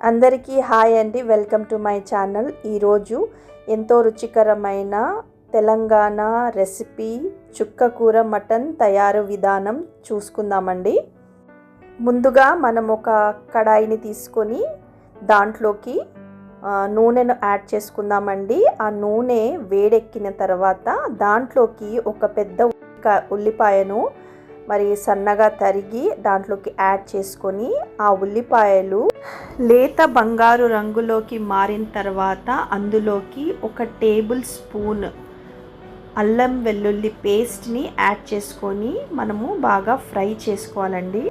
అందరికీ హాయ్ అండి, welcome to my channel. ఈరోజు ఎంతో రుచికరమైన తెలంగాణ రెసిపీ చుక్కకూర మటన్ తయారు విధానం చూసుకుందామండి. ముందుగా మనం ఒక కడాయిని తీసుకొని దాంట్లోకి నూనెను యాడ్ చేసుకుందామండి. ఆ నూనె వేడెక్కిన తర్వాత దాంట్లోకి ఒక పెద్ద ఉల్లిపాయను మరి సన్నగా తరిగి దాంట్లోకి యాడ్ చేసుకొని ఆ ఉల్లిపాయలు లేత బంగారు రంగులోకి మారిన తర్వాత అందులోకి ఒక టేబుల్ స్పూన్ అల్లం వెల్లుల్లి పేస్ట్ని యాడ్ చేసుకొని మనము బాగా ఫ్రై చేసుకోవాలండి.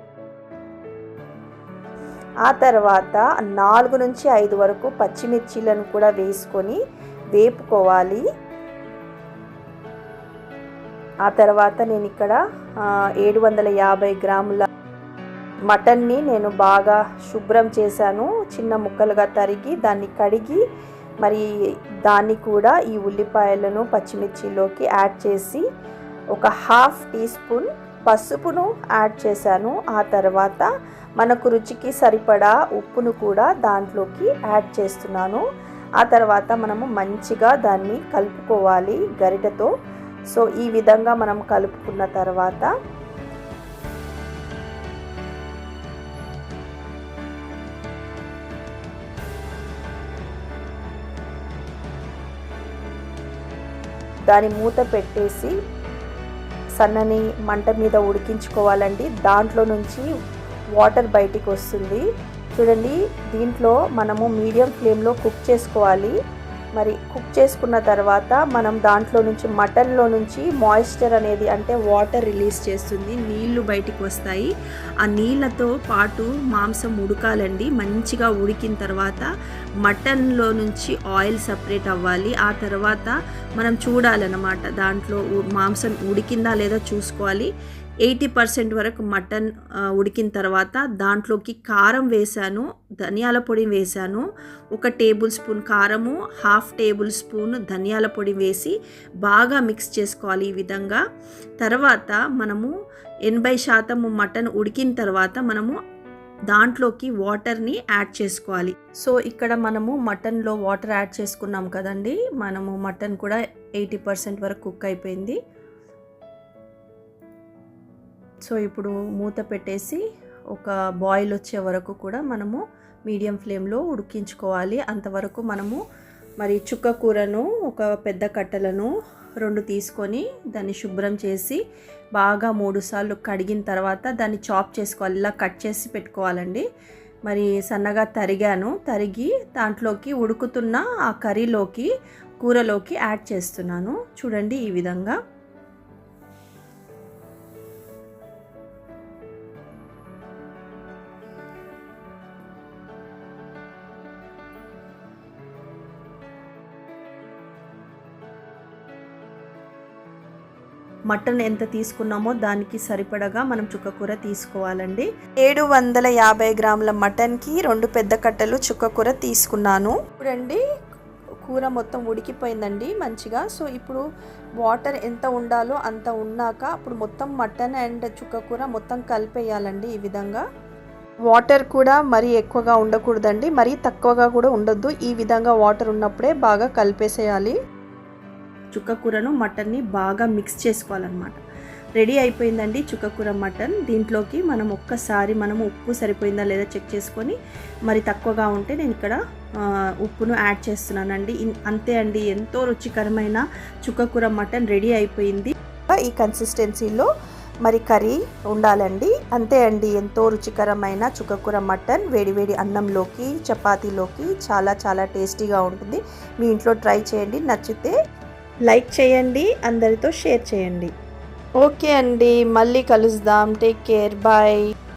ఆ తర్వాత 4 నుంచి 5 వరకు పచ్చిమిర్చీలను కూడా వేసుకొని వేపుకోవాలి. ఆ తర్వాత నేను ఇక్కడ 750 గ్రాముల మటన్ని నేను బాగా శుభ్రం చేశాను. చిన్న ముక్కలుగా తరిగి దాన్ని కడిగి మరి దాన్ని కూడా ఈ ఉల్లిపాయలను పచ్చిమిర్చిలోకి యాడ్ చేసి ఒక 1/2 టీ స్పూన్ పసుపును యాడ్ చేశాను. ఆ తర్వాత మనకు రుచికి సరిపడా ఉప్పును కూడా దాంట్లోకి యాడ్ చేస్తున్నాను. ఆ తర్వాత మనము మంచిగా దాన్ని కలుపుకోవాలి గరిటెతో. సో ఈ విధంగా మనం కలుపుకున్న తర్వాత దాని మూత పెట్టేసి సన్నని మంట మీద ఉడికించుకోవాలండి. దాంట్లో నుంచి వాటర్ బయటికి వస్తుంది చూడండి. దీంట్లో మనము మీడియం ఫ్లేమ్లో కుక్ చేసుకోవాలి. మరి కుక్ చేసుకున్న తర్వాత మనం దాంట్లో నుంచి మటన్లో నుంచి మాయిశ్చర్ అనేది అంటే వాటర్ రిలీజ్ చేస్తుంది, నీళ్లు బయటికి వస్తాయి. ఆ నీళ్ళతో పాటు మాంసం ఉడకాలండి. మంచిగా ఉడికిన తర్వాత మటన్లో నుంచి ఆయిల్ సపరేట్ అవ్వాలి. ఆ తర్వాత మనం చూడాలన్నమాట, దాంట్లో మాంసం ఉడికిందా లేదా చూసుకోవాలి. 80% వరకు మటన్ ఉడికిన తర్వాత దాంట్లోకి కారం వేసాను, ధనియాల పొడి వేసాను. 1 టేబుల్ స్పూన్ కారము, 1/2 టేబుల్ స్పూన్ ధనియాల పొడి వేసి బాగా మిక్స్ చేసుకోవాలి ఈ విధంగా. తర్వాత మనము 80% మటన్ ఉడికిన తర్వాత మనము దాంట్లోకి వాటర్ని యాడ్ చేసుకోవాలి. సో ఇక్కడ మనము మటన్లో వాటర్ యాడ్ చేసుకున్నాం కదండి. మనము మటన్ కూడా 80% వరకు కుక్ అయిపోయింది. సో ఇప్పుడు మూత పెట్టేసి ఒక బాయిల్ వచ్చే వరకు కూడా మనము మీడియం ఫ్లేమ్లో ఉడికించుకోవాలి. అంతవరకు మనము మరి చుక్క కూరను ఒక పెద్ద కట్టెలను 2 తీసుకొని దాన్ని శుభ్రం చేసి బాగా 3 సార్లు కడిగిన తర్వాత దాన్ని చాప్ చేసుకోవాలి. ఇలా కట్ చేసి పెట్టుకోవాలండి. మరి సన్నగా తరిగి దాంట్లోకి ఉడుకుతున్న ఆ కర్రీలోకి కూరలోకి యాడ్ చేస్తున్నాను. చూడండి ఈ విధంగా. మటన్ ఎంత తీసుకున్నామో దానికి సరిపడగా మనం చుక్కకూర తీసుకోవాలండి. 750 గ్రాముల మటన్కి 2 పెద్ద కట్టలు చుక్కకూర తీసుకున్నాను. చూడండి కూర మొత్తం ఉడికిపోయిందండి మంచిగా. సో ఇప్పుడు వాటర్ ఎంత ఉండాలో అంత ఉన్నాక అప్పుడు మొత్తం మటన్ అండ్ చుక్కకూర మొత్తం కలిపేయాలండి. ఈ విధంగా వాటర్ కూడా మరీ ఎక్కువగా ఉండకూడదండి, మరీ తక్కువగా కూడా ఉండొద్దు. ఈ విధంగా వాటర్ ఉన్నప్పుడే బాగా కలిపేసేయాలి. చుక్కకూరను మటన్ని బాగా మిక్స్ చేసుకోవాలన్నమాట. రెడీ అయిపోయిందండి చుక్కకూర మటన్. దీంట్లోకి మనం ఒక్కసారి మనము ఉప్పు సరిపోయిందా లేదా చెక్ చేసుకొని మరి తక్కువగా ఉంటే నేను ఇక్కడ ఉప్పును యాడ్ చేస్తున్నానండి. అంతే అండి, ఎంతో రుచికరమైన చుక్కకూర మటన్ రెడీ అయిపోయింది. ఈ కన్సిస్టెన్సీలో మరి కర్రీ ఉండాలండి. అంతే అండి, ఎంతో రుచికరమైన చుక్కకూర మటన్ వేడివేడి అన్నంలోకి చపాతీలోకి చాలా చాలా టేస్టీగా ఉంటుంది. మీ ఇంట్లో ట్రై చేయండి. నచ్చితే లైక్ చేయండి, అందరితో షేర్ చేయండి. ఓకే అండి, మళ్ళీ కలుద్దాం. Take care, bye.